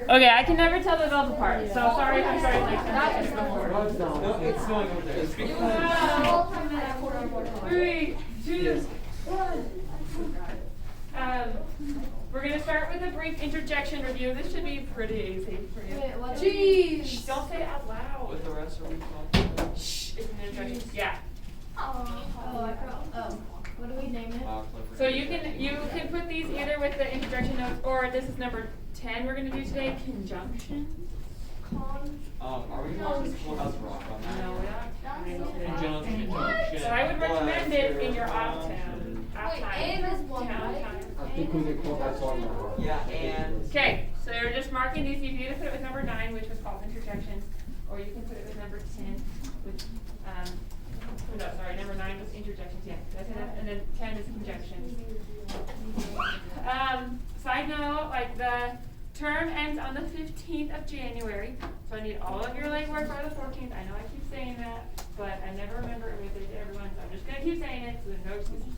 Okay, I can never tell the adults apart, so sorry if I'm starting like that. No, it's snowing over there. It's because... 3, 2, 1. We're gonna start with a brief interjection review. This should be pretty easy for you. Jeez. Shh, don't say it out loud. What the rest are we talking? Shh, it's an introduction. Yeah. What do we name it? So you can put these either with the introduction notes, or this is number 10 we're gonna do today, conjunctions. Are we going to Schoolhouse Rock on that? No, we're not. Conjunction. So I would recommend it in your off town. Wait, and is one, right? I think we did call that song now. Yeah, and... Okay, so you're just marking these. You can either put it with number 9, which was called interjections, or you can put it with number 10, which, no, sorry, number 9 was interjections, yeah. That's it. And then 10 is conjunctions. Side note, like the term ends on the 15th of January, so I need all of your legwork by the 14th. I know I keep saying that, but I never remember everything to everyone, so I'm just going to keep saying it, so there's no excuses.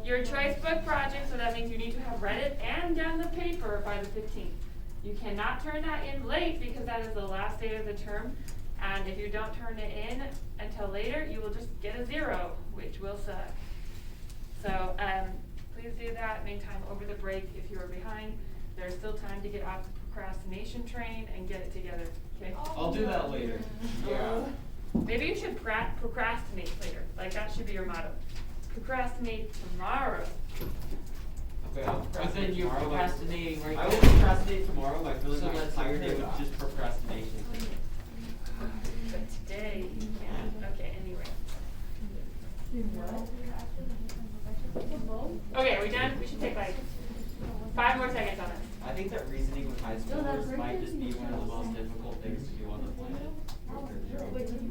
Your choice book project, so that means you need to have read it and done the paper by the 15th. You cannot turn that in late because that is the last day of the term, and if you don't turn it in until later, you will just get a 0, which will suck. So please do that. Meantime, over the break, if you are behind, there's still time to get off the procrastination train and get it together. Okay? I'll do that later. Yeah. Maybe you should procrastinate later. Like that should be your motto. Procrastinate tomorrow. Okay, I'll But then you're procrastinating right I now. will procrastinate tomorrow by filling So my that's entire your day with job. just procrastination. But today you can't. Okay, anyway. Okay, are we done? We should take like 5 more seconds on this. I think that reasoning with high schoolers might just be one of the most difficult things to do on the planet.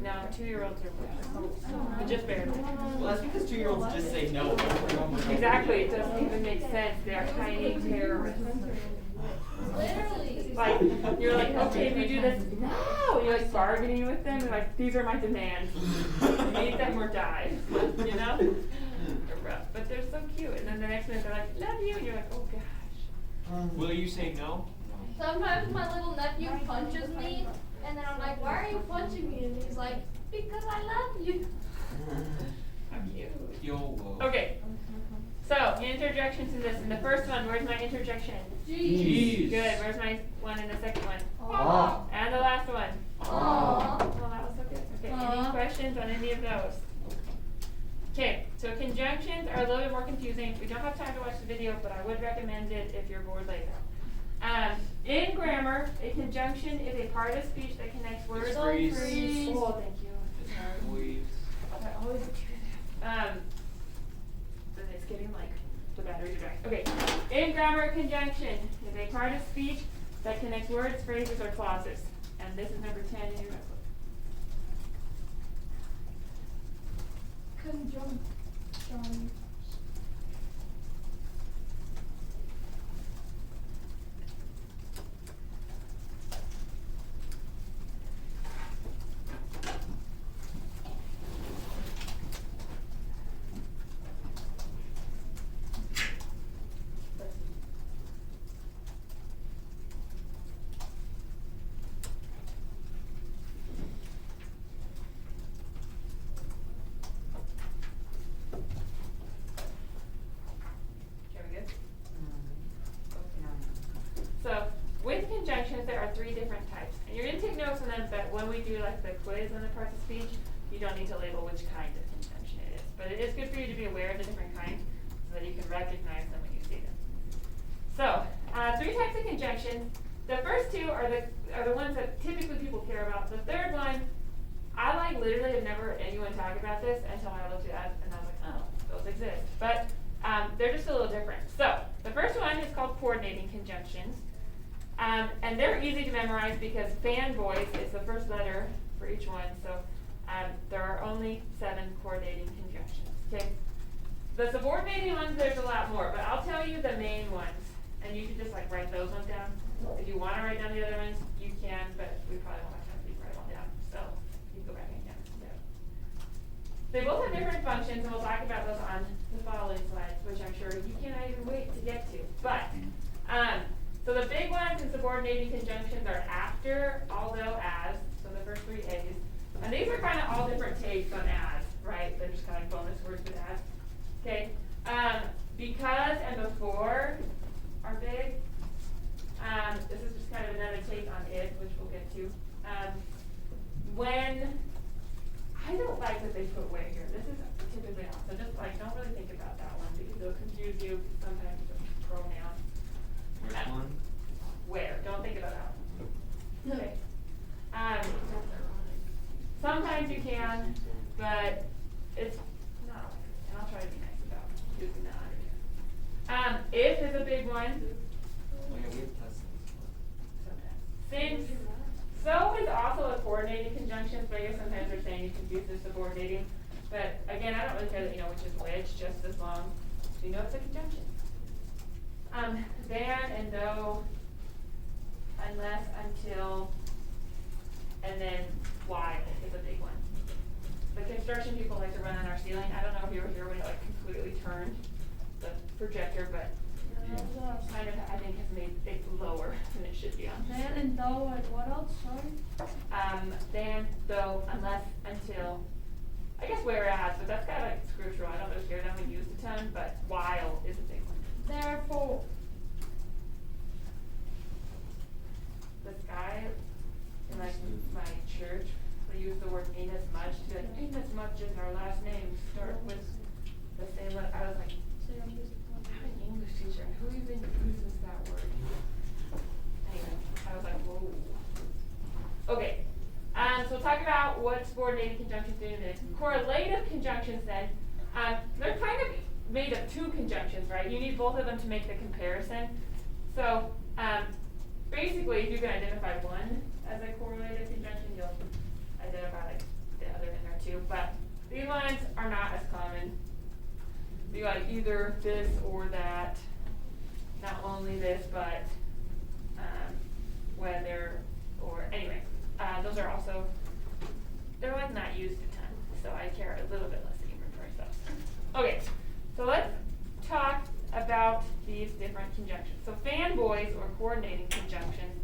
No, 2-year-olds are but just barely. Well, that's because 2-year-olds just say no. Exactly, it doesn't even make sense. They are tiny terrorists. Literally. Like, you're like, okay, if you do this, no! You're like bargaining with them, and like, these are my demands. Meet them or die. You know? They're rough, but they're so cute. And then the next minute they're like, love you, and you're like, oh gosh. Will you say no? Sometimes my little nephew punches me, and then I'm like, why are you punching me? And he's like, because I love you. How cute. YOLO. Okay. So, interjections in this. In the first one, where's my interjection? Jeez. Good. Where's my one in the second one? Ah. And the last one. Aww. Well, that was so good. Okay, any questions on any of those? Okay, so conjunctions are a little bit more confusing. We don't have time to watch the video, but I would recommend it if you're bored later. In grammar, a conjunction is a part of speech that connects words. Freeze. Oh, thank you. Sorry. Please. I always do that. Then it's getting like the batteries are dying. Okay. In grammar, a conjunction is a part of speech that connects words, phrases, or clauses. And this is number 10 in your notebook. Conjunction. Okay, we good? So, with conjunctions, there are 3 different types. And you're going to take notes on them, but when we do like the quiz on the parts of speech, you don't need to label which kind of conjunction it is. But it is good for you to be aware of the different kinds so that you can recognize them when you see them. So, 3 types of conjunctions. The first 2 are the ones that typically people care about. The third one, I like literally have never heard anyone talk about this until I looked it up and I was like, oh, those exist. But they're just a little different. So, the first one is called coordinating conjunctions. And they're easy to memorize because fanboys is the first letter for each one. So, there are only 7 coordinating conjunctions. Okay. The subordinating ones, there's a lot more, but I'll tell you the main ones. And you can just like write those ones down. If you want to write down the other ones, you can, but we probably won't have time for you to write one down. So, you can go back and count them down. They both have different functions, and we'll talk about those on the following slides, which I'm sure you cannot even wait to get to. But, so the big ones in subordinating conjunctions are after, although, as, so the first three A's. And these are kind of all different takes on as, right? They're just kind of bonus words with as. Okay. Because and before are big. This is just kind of another take on if, which we'll get to. When, I don't like that they put where here. This is typically not. So just like, don't really think about that one because it'll confuse you. Sometimes it's a pronoun. Which one? Where? Don't think about that one. Okay. Sometimes you can, but it's not always. And I'll try to be nice about using that under here. If is a big one. Oh yeah, we have tested Since, so is also a coordinating conjunction, but I guess sometimes they're saying you confuse the subordinating. But again, I don't really care that you know which is which, just as long as you know it's a conjunction. Than and though, unless, until, and then while is a big one. The construction people like to run on our ceiling. I don't know if you were here when it like completely turned the projector, but kind of, I think has made it lower than it should be on. Then and though and what else? Sorry. Than, though, unless, until, I guess whereas, but that's kind of like scriptural. I don't really hear that one used a ton, but while is a big one. Therefore. The sky, in like my church, they use the word ain't as much to be like, ain't as much as our last name start with the same letter. I was like, I'm an English teacher, and who even uses that word? Anyway, I was like, whoa. Okay, so we'll talk about what subordinated conjunctions do in a minute. Correlative conjunctions then, they're kind of made of two conjunctions, right? You need both of them to make the comparison. So, basically, if you can identify one as a correlative conjunction, you'll identify like the other in there too. But these ones are not as common. Be like either this or that. Not only this, but whether or anyway. Those are also they're like not used a ton, so I care a little bit less that you remember those. Okay, so let's talk about these different conjunctions. So fanboys or coordinating conjunctions.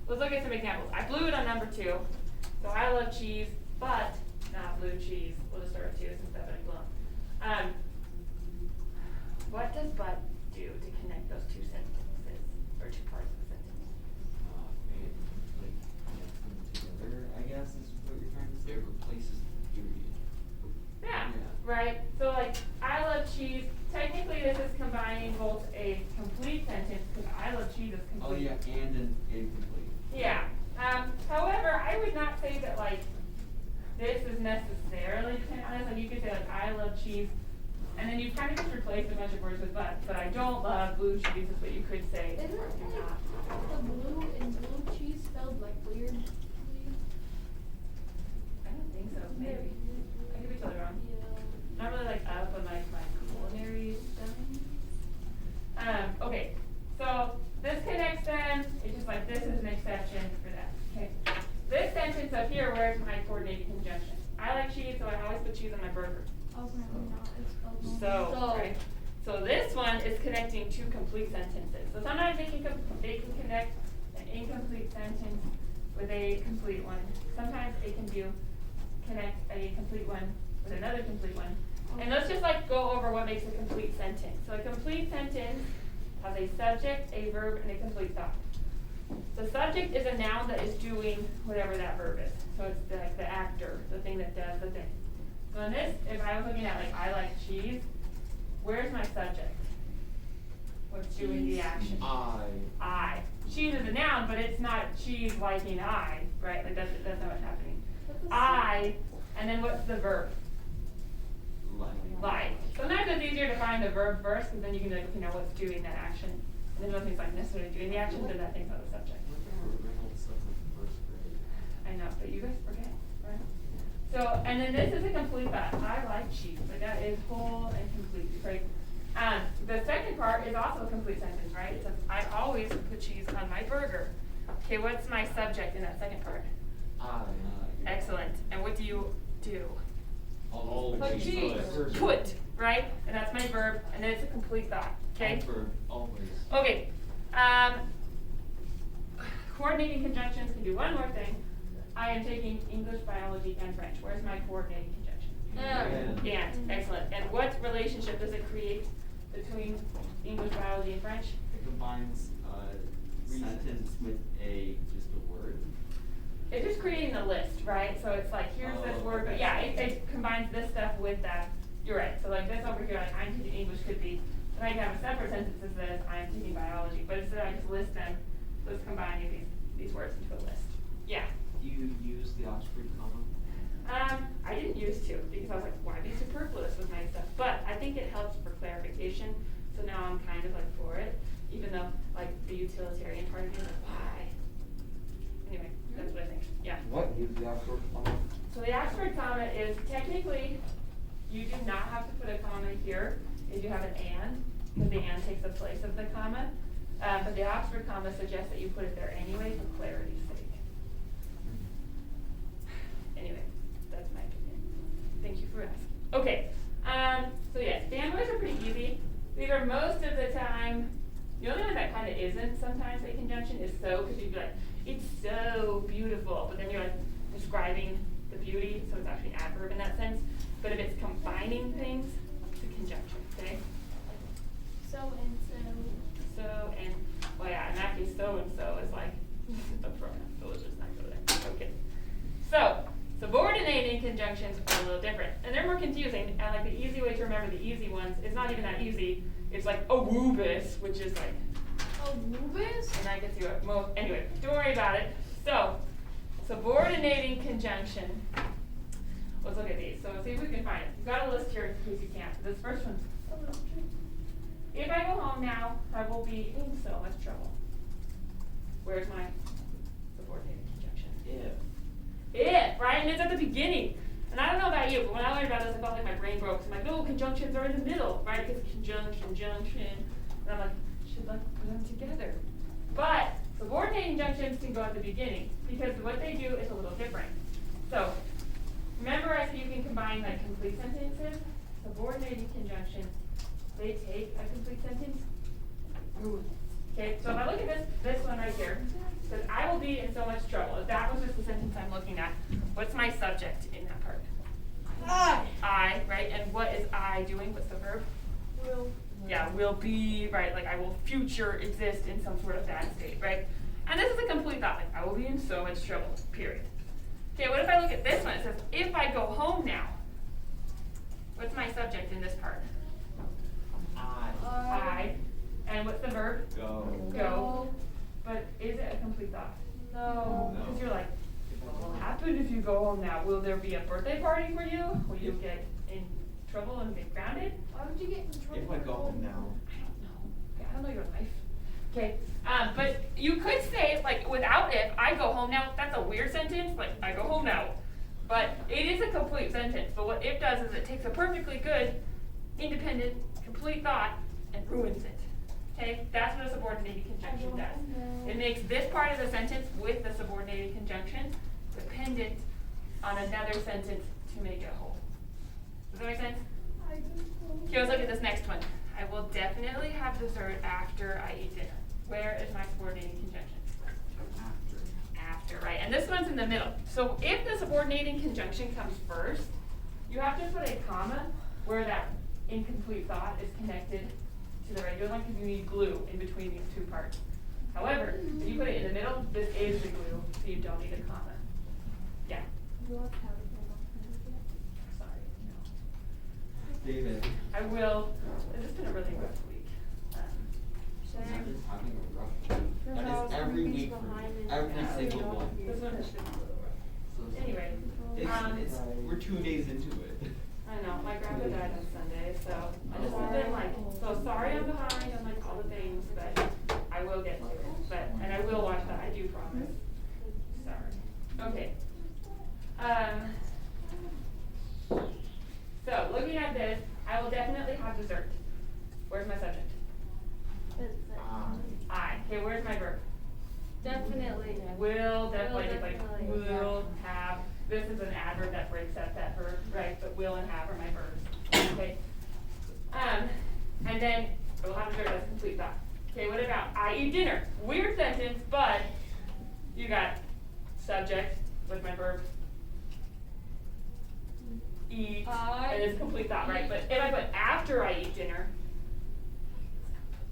Let's look at some examples. I blew it on number 2. So I love cheese, but not blue cheese. We'll just start with 2 since that been blown. What does but do to connect those two sentences or two parts of the sentence? It like connects them together, I guess is what you're trying to say. It replaces the period. Yeah, Yeah. right. So like, I love cheese. Technically, this is combining both a complete sentence because I love cheese is complete. Oh yeah, and an incomplete. Yeah. However, I would not say that like this is necessarily honest. Like you could say like I love cheese, and then you kind of just replace a bunch of words with but I don't love blue cheese is what you could say. Isn't or do like not. the blue in blue cheese spelled like weird? I don't think so. Maybe. I could be totally wrong. Yeah. Not really like up on like my culinary stuff. Okay, so this connects them. It's just like this is an exception for that. Okay. This sentence up here, where's my coordinating conjunction? I like cheese, so I always put cheese on my burger. Okay, no, it's spelled So, wrong. right. So this one is connecting two complete sentences. So sometimes they can connect an incomplete sentence with a complete one. Sometimes it can connect a complete one with another complete one. And let's just like go over what makes a complete sentence. So a complete sentence has a subject, a verb, and a complete thought. The subject is a noun that is doing whatever that verb is. So it's like the actor, the thing that does the thing. So in this, if I was looking at like I like cheese, where's my subject? What's doing the action? I. Cheese is a noun, but it's not cheese liking I, right? Like that's not what's happening. I, and then what's the verb? Like. Sometimes it's easier to find the verb first, because then you can be like, okay, now what's doing that action? And then nothing's like necessarily doing the action, but that thing's not the subject. I know, but you guys forget, right? So, and then this is a complete thought. I like cheese. Like that is whole and complete, right? The second part is also a complete sentence, right? It says, I always put cheese on my burger. Okay, what's my subject in that second part? Excellent. And what do you do? Put cheese. Put, right? And that's my verb, and then it's a complete thought, okay? Verb, always. Okay. coordinating conjunctions can do one more thing. I am taking English, biology, and French. Where's my coordinating conjunction? And, excellent. And what relationship does it create between English, biology, and French? It combines a sentence with just a word. It's just creating a list, right? So it's like, here's this Oh, word, but okay. yeah, it combines this stuff with that. You're right. So like this over here, like I'm taking English could be, then I can have a separate sentence that says I'm taking biology, but instead I just list them, let's combine these words into a list. Yeah. Do you use the Oxford comma? I didn't used to because I was like, why be superfluous with my stuff? But I think it helps for clarification. So now I'm kind of like for it, even though like the utilitarian part of me is like, why? Anyway, that's what I think. Yeah. What is the Oxford comma? So the Oxford comma is technically, you do not have to put a comma here if you have an and, because the and takes the place of the comma. But the Oxford comma suggests that you put it there anyway for clarity's sake. Anyway, that's my opinion. Thank you for asking. Okay, so yes, families are pretty easy. These are most of the time, the only one that kind of isn't sometimes a conjunction is so, because you'd be like, it's so beautiful, but then you're like describing the beauty, so it's actually an adverb in that sense. But if it's combining things, it's a conjunction, okay? So and so. So and, well yeah, and actually so and so is like a pronoun, so let's just not go there. Okay. So, subordinating conjunctions are a little different. And they're more confusing, and like the easy way to remember the easy ones is not even that easy. It's like awubis, which is like, Oh, Rubis? and that gets you a mo anyway, don't worry about it. So, subordinating conjunction. Let's look at these. So see if we can find it. You've got a list here in case you can't. This first one's a little tricky. If I go home now, I will be in so much trouble. Where's my subordinating conjunction? If, right? And it's at the beginning. And I don't know about you, but when I learned about this, I felt like my brain broke. So I'm like, no, conjunctions are in the middle, right? Because conjunction, junction. And I'm like, should like put them together. But subordinating junctions can go at the beginning because what they do is a little different. So remember I said you can combine like complete sentences? Subordinating conjunctions, they take a complete sentence. Ooh. Okay, so if I look at this one right here, it says I will be in so much trouble. If that was just the sentence I'm looking at, what's my subject in that part? I, right? And what is I doing? What's the verb? Will. Yeah, will be, right? Like I will future exist in some sort of bad state, right? And this is a complete thought, like I will be in so much trouble, period. Okay, what if I look at this one? It says, if I go home now, what's my subject in this part? I. And what's the verb? Go. Go. But is it a complete thought? No. No. Because you're like, what will happen if you go home now? Will there be a birthday party for you? Will you get in trouble and get grounded? Why would you get in trouble? If I go home now. I don't know. Okay, I don't know your life. Okay, but you could say, like, without if, I go home now, that's a weird sentence, like, I go home now. But it is a complete sentence, but what if does is it takes a perfectly good, independent, complete thought and ruins it. Okay, that's what a subordinated conjunction does. It makes this part of the sentence with the subordinated conjunction dependent on another sentence to make it whole. Does that make sense? Okay, let's look at this next one. I will definitely have dessert after I eat dinner. Where is my subordinating conjunction? After, right? And this one's in the middle. So if the subordinating conjunction comes first, you have to put a comma where that incomplete thought is connected to the regular one because you need glue in between these two parts. However, if you put it in the middle, this is the glue, so you don't need a comma. Yeah. Sorry, no. David. I will. It's just been a really rough week. I've been having a rough week. That is every week for every single one. This one has been a little rough. So Anyway, it's we're 2 days into it. I know, my grandpa died on Sunday, so I just have been like, so sorry I'm behind on like all the things, but I will get to it. But, and I will watch that, I do promise. Sorry. Okay. So, looking at this, I will definitely have dessert. Where's my subject? I. Okay, where's my verb? Definitely. Will, definitely, Will, just like, definitely, will, have. This is an adverb that breaks up that verb, right? But will and have are my verbs, okay? And then, I will have dessert, that's complete thought. Okay, what about I eat dinner? Weird sentence, but got subject with my verb, eat, and it's complete thought, right? But if I put after I eat dinner,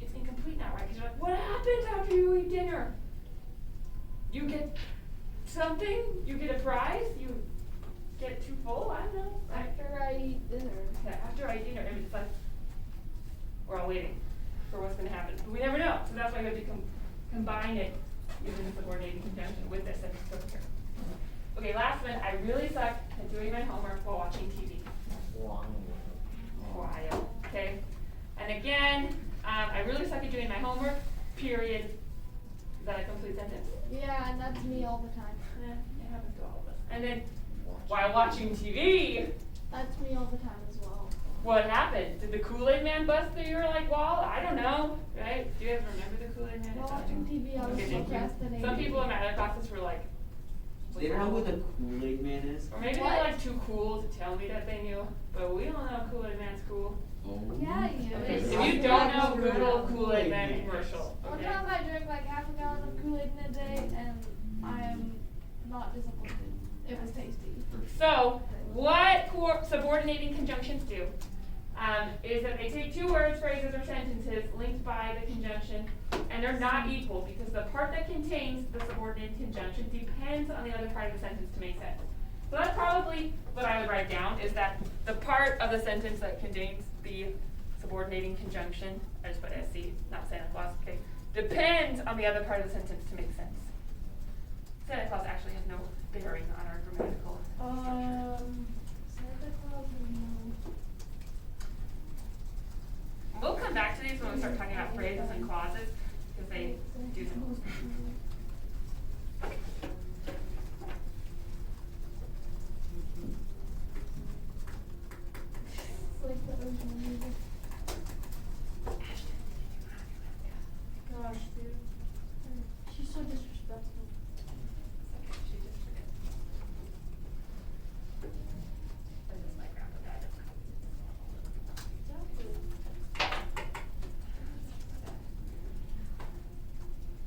it's incomplete now, right? Because you're like, what happens after you eat dinner? You get something? You get a prize? You get too full? I don't know. After I eat dinner. Yeah, after I eat dinner, it's like, we're all waiting for what's gonna happen. But we never know, so that's why you have to combine it using the subordinating conjunction with this sentence over here. Okay, last one, I really suck at doing my homework while watching TV. While, okay? And again, I really suck at doing my homework, period. Is that a complete sentence? Yeah, and that's me all the time. It happens to all of us. And then, while watching TV, That's me all the time as well. what happened? Did the Kool-Aid Man bust through your like wall? I don't know, right? Do you guys remember the Kool-Aid Man? While watching TV, I was Okay, thank you. procrastinating. Some people in my other classes were like, They don't know who the Kool-Aid Man is? or maybe What? they're like too cool to tell me that they knew, but we all know Kool-Aid Man's cool. Oh. Yeah, you Okay, is. if you don't know, Google Kool-Aid Man commercial, One okay? time I drank like half a gallon of Kool-Aid in a day, and I am not disappointed. It was tasty. So, what subordinating conjunctions do, is that they take two words, phrases, or sentences linked by the conjunction, and they're not equal because the part that contains the subordinated conjunction depends on the other part of the sentence to make sense. So that's probably what I would write down, is that the part of the sentence that contains the subordinating conjunction, I just put SC, not Santa Claus, okay, depends on the other part of the sentence to make sense. Santa Claus actually has no bearing on our grammatical structure. Santa Claus, no. We'll come back to these when we start talking about phrases and clauses, because they do them. It's like the original music. Gosh, dude. She's so disrespectful. She just forgets. This is my grandpa died.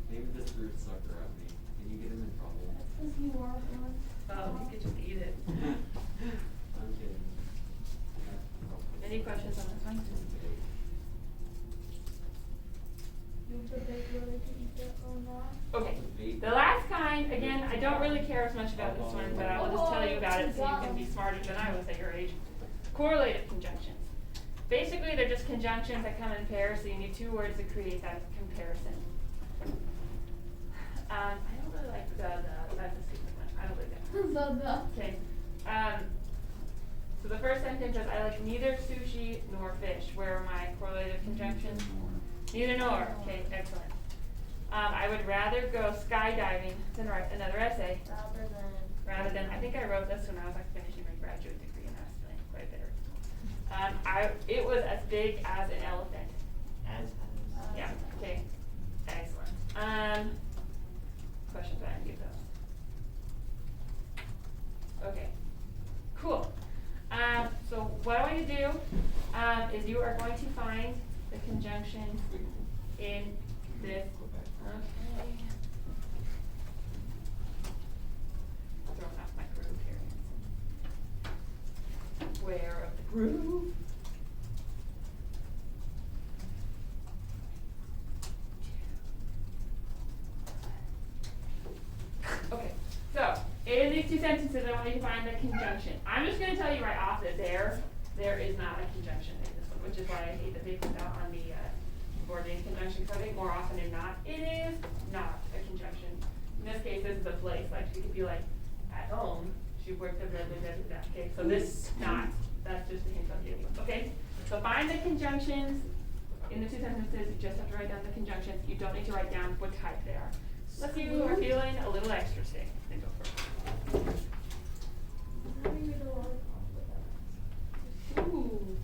Maybe this fruit sucker at me. Can you get him in trouble? That's because you are one. Oh, you could just eat it. I'm kidding. Any questions on this one? You debate whether to eat it or not. Okay, the last kind, again, I don't really care as much about this one, but I will just tell you about it so you can be smarter than I was at your age. Correlative conjunctions. Basically, they're just conjunctions that come in pairs, so you need two words to create that comparison. I don't really like that's a stupid one. I don't like that. Okay. So the first sentence is, I like neither sushi nor fish. Where are my correlative conjunctions? Neither nor. Okay, excellent. I would rather go skydiving than write another essay. Rather than, I think I wrote this when I was like finishing my graduate degree, and I was feeling quite bitter. It was as big as an elephant. Yeah. Okay. Excellent. Questions about any of those? Okay. Cool. So what I want you to do is you are going to find the conjunction in this. Okay. Throwing off my groove here. Where of the groove? Okay, so in these two sentences, I want you to find the conjunction. I'm just going to tell you right off that there is not a conjunction in this one, which is why I hate that they put that on the subordinated conjunction, because I think more often than not, it is not a conjunction. In this case, this is a place. Like, she could be like, at home, she worked at blah, blah, blah, blah, blah. Okay, so this is not. That's just a hint I'm giving you. Okay, so find the conjunctions in the two sentences. You just have to write down the conjunctions. You don't need to write down what type they are. Let's see who are feeling a little extra sick. Then go first. Ooh.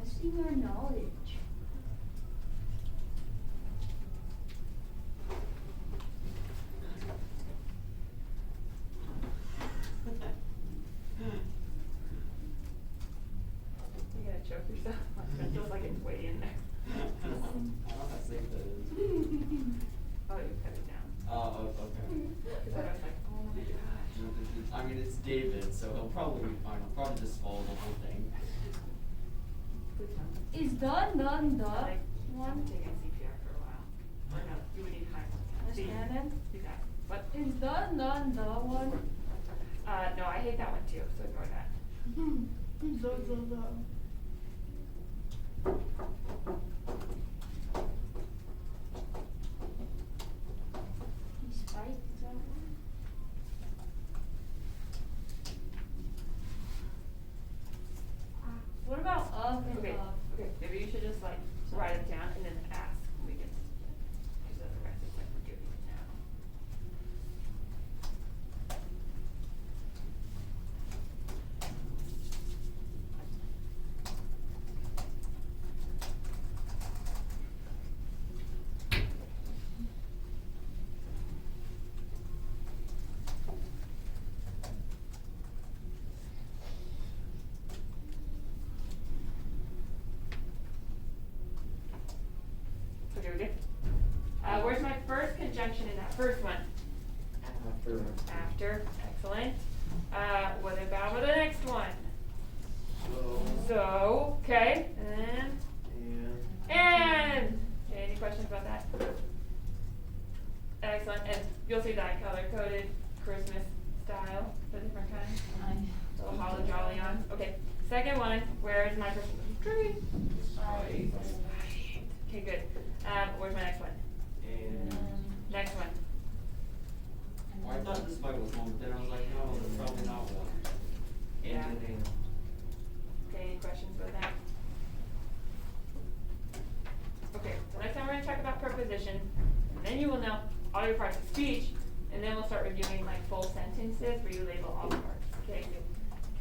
Testing our knowledge. You gotta choke yourself. It feels like it's way in there. I don't know how safe that is. Oh, you cut it down. Oh, okay. I mean, it's David, so he'll probably be fine. He'll probably just swallow the whole thing. Is the one? I'm taking CPR for a while. Or no, you would need high. See, Shannon? do that. What? Is the one? No, I hate that one too, so ignore that. Spike, is that one? What about up and Okay, up? okay, maybe you should just like write it down and then ask. We can, cause the rest is like we're doing it now. Okay, we good? Where's my first conjunction in that first one? After. After, excellent. What about the next one? So, okay, and, okay, any questions about that? Excellent, and you'll see that color-coded Christmas style, the different kinds. Little hollow jolly on. Okay, second one, where is my Christmas tree? Okay, good. Where's my next one? And Next one. I thought this might was one, but then I was like, no, that's probably not one. Yeah. And Okay, any questions about that? Okay, so next time we're gonna talk about prepositions, and then you will know all your parts of speech, and then we'll start reviewing like full sentences where you label all the parts, okay? So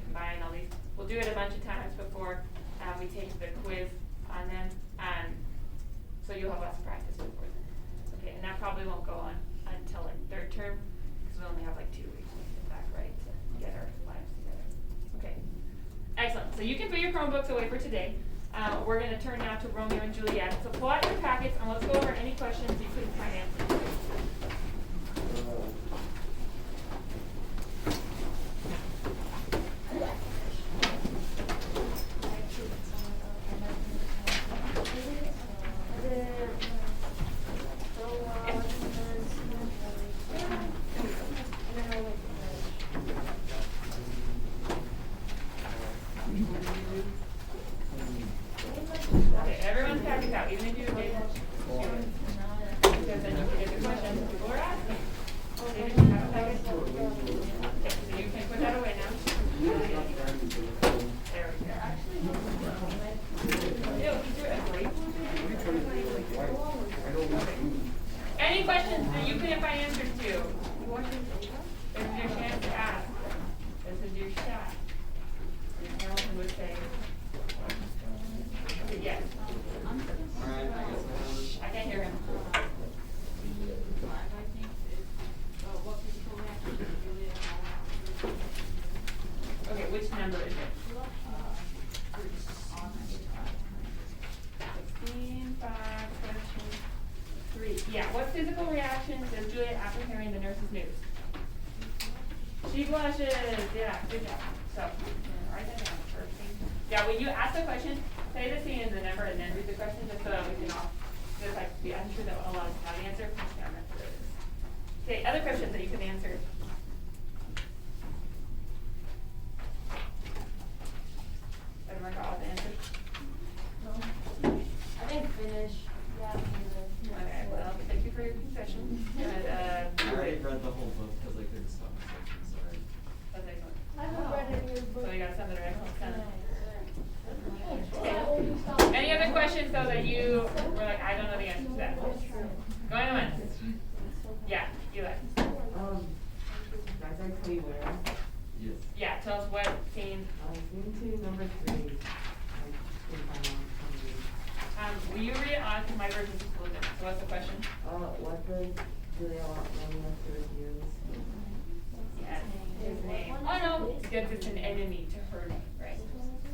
combine all these, we'll do it a bunch of times before, we take the quiz on them, so you'll have lots of practice before then. Okay, and that probably won't go on until like third term, because we only have like 2 weeks to get back right to get our lives together. Okay, excellent. So you can put your Chromebooks away for today. We're going to turn now to Romeo and Juliet. So pull out your packets and let's go over any questions you couldn't find answers. Okay, everyone's packets out, even if you did. Because then you can get the questions people are asking. David, you have a packet? Okay, so you can put that away now. There we go. Ew, he drew a grape. Any questions that you couldn't find answers to? This is your chance to ask. This is your shot. And Hamilton would say, yes. alright, I guess I can't hear him. Okay, which number is it? 16, 5, question 3. Yeah, what physical reaction does Juliet after hearing the nurse's news? She blushes. Yeah, good job. So, write that down first. Yeah, when you ask the question, say the scene and the number, and then read the question, just so that we can all, just like, I'm sure that a lot of us have the answer. Okay, other questions that you can answer. Everyone got all the answers? I didn't finish. Yeah, Okay, well, thank you for your concession. And, I already read the whole book because I couldn't stop myself, sorry. that's excellent. I haven't read any of your book. So you got some that are excellent, some. Okay. Any other questions though that you were like, I don't know the answer to that? Going on. Yeah, Eli. Guys, I tell you where, Yes. Yeah, tell us what scene. into number 3, I think I'm on Will you read it on, because my version's just a little different, so what's the question? what does Julia want Romeo to refuse? Yes, his name. Oh no, because it's an enemy to her name, right?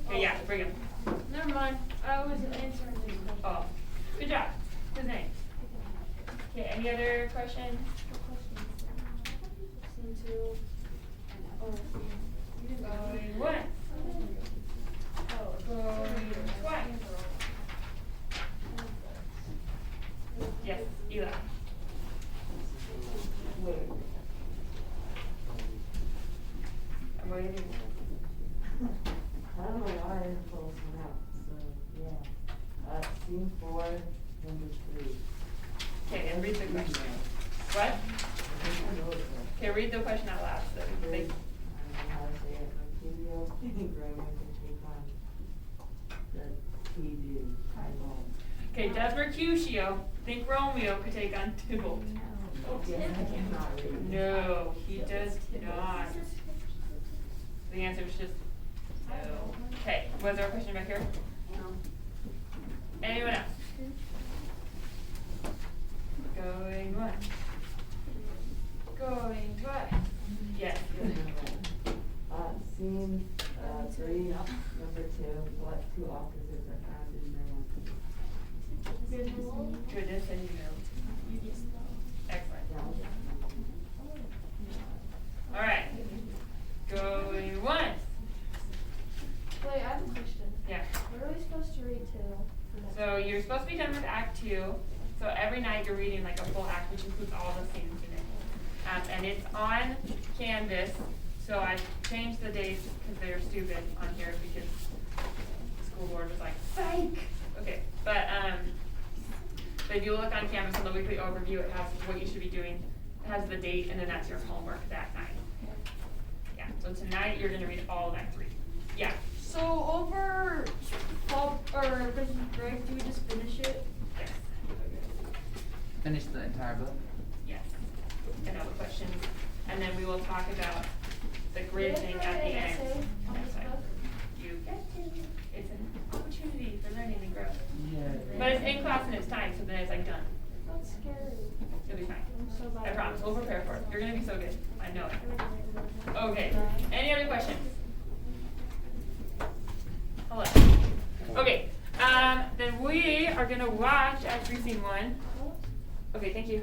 Okay, yeah, bring him. Never mind. I was answering this question. Oh, good job. His name. Okay, any other questions? Scene 2. Oh, waiting. I don't know why I didn't pull this one out, so, yeah. Scene 4, number 3. Okay, and read the question. What? I know it's a- Okay, read the question out loud so that they, I don't know how to say it, Mercutio, Graham can take on the T-do, okay, does Mercutio think Romeo could take on Tybalt? Yes, I cannot read it. No, he does not. The answer is just no. Okay, was there a question back here? No. Anyone else? Going once. Going twice. Yes. Scene 3, number 2, what two opposites are found in man? Goodness and humility. Excellent. All right. Going once. Wait, I have a question. Yeah. What are we supposed to read to? So you're supposed to be done with Act 2. So every night you're reading like a full act, which includes all the scenes in it. And it's on Canvas. So I changed the dates because they're stupid on here because the school board was like, psych. Okay, but if you look on Canvas on the weekly overview, it has what you should be doing. It has the date, and then that's your homework that night. Yeah. So tonight you're gonna read all of Act 3. Yeah. So over fall or Christmas break, do we just finish it? Yes. Finish the entire book? Yes. And all the questions, and then we will talk about the grid thing at the end. On That's this fine. book? You get to. It's an opportunity for learning and growth. Yeah. But it's in class and it's timed, so then it's like done. That's scary. You'll be fine. I'm so bad. I promise. We'll prepare for it. You're gonna be so good. I know it. Okay. Any other questions? Hello. Okay. Then we are gonna watch Act 3 Scene 1. Okay. Thank you.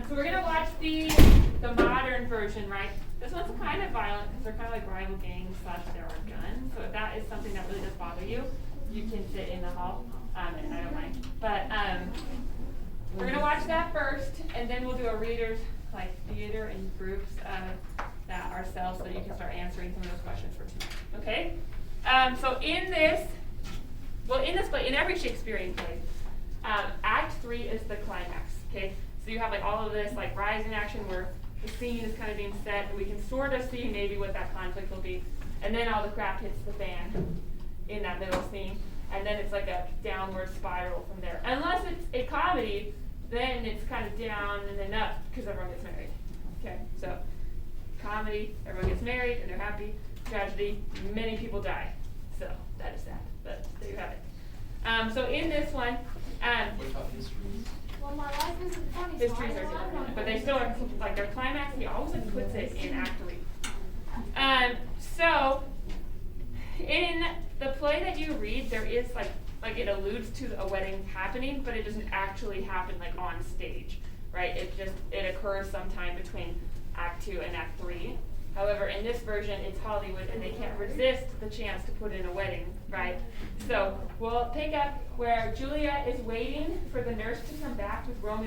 So we're gonna watch the modern version, right? This one's kind of violent because they're kind of like rival gangs / there are guns. So if that is something that really does bother you, you can sit in the hall, and I don't mind. But we're gonna watch that first, and then we'll do a readers like theater in groups that ourselves, so you can start answering some of those questions for tonight. Okay? So in this, well, in this play, in every Shakespearean play, Act 3 is the climax. Okay? So you have like all of this like rising action where the scene is kind of being set, and we can sort of see maybe what that conflict will be, and then all the crap hits the fan in that middle scene, and then it's like a downward spiral from there. Unless it's a comedy, then it's kind of down and then up because everyone gets married. Okay, so comedy, everyone gets married and they're happy. Tragedy, many people die. So that is sad, but there you have it. So in this one, What about histories? Well, my life isn't funny. histories are different, but they still are like their climax. He always like, puts it in Act 3. So in the play that you read, there is like it alludes to a wedding happening, but it doesn't actually happen like on stage, right? It occurs sometime between Act 2 and Act 3. However, in this version, it's Hollywood, and they can't resist the chance to put in a wedding, right? So we'll pick up where Julia is waiting for the nurse to come back with Romeo